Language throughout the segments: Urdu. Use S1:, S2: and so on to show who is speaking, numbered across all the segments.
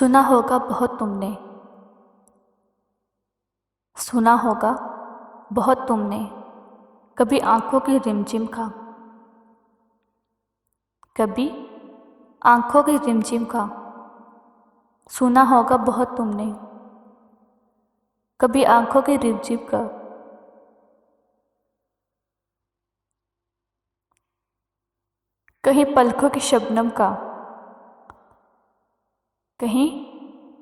S1: سنا ہوگا بہت تم نے، سنا ہوگا بہت تم نے کبھی آنکھوں کی رمجم کا، کبھی آنکھوں کی رمجم کا۔ سنا ہوگا بہت تم نے کبھی آنکھوں کی رمجم کا۔ کہیں پلکوں کی شبنم کا، کہیں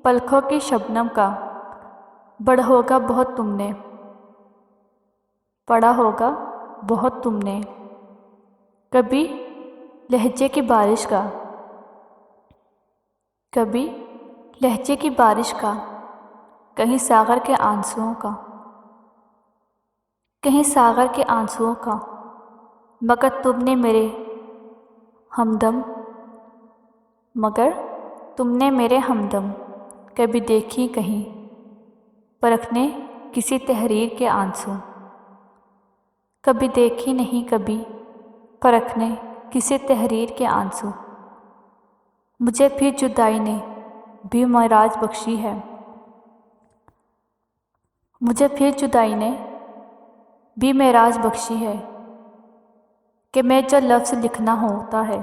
S1: پلکوں کی شبنم کا۔ بڑا ہوگا بہت تم نے، پڑھا ہوگا بہت تم نے کبھی لہجے کی بارش کا، کبھی لہجے کی بارش کا۔ کہیں ساغر کے آنسوؤں کا، کہیں ساغر کے آنسوؤں کا۔ مگر تم نے میرے ہمدم، مگر تم نے میرے ہمدم کبھی دیکھی کہیں پرکھنے کسی تحریر کے آنسو، کبھی دیکھی نہیں کبھی پرکھنے کسی تحریر کے آنسو۔ مجھے پھر جدائی نے بھی معراج بخشی ہے، مجھے پھر جدائی نے بھی معراج بخشی ہے کہ میں جو لفظ لکھنا ہوتا ہے،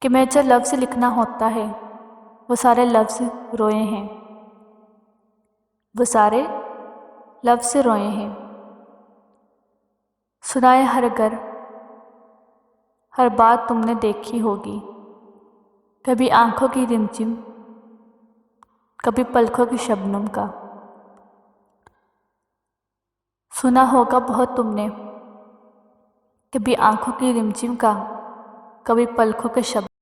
S1: کہ میں جو لفظ لکھنا ہوتا ہے وہ سارے لفظ روئے ہیں، وہ سارے لفظ روئے ہیں۔ سنائے ہر گھر ہر بات تم نے دیکھی ہوگی، کبھی آنکھوں کی رمجم کبھی پلکوں کی شبنم کا۔ سنا ہوگا بہت تم نے کبھی آنکھوں کی رمجم کا، کبھی پلکوں کے شبنم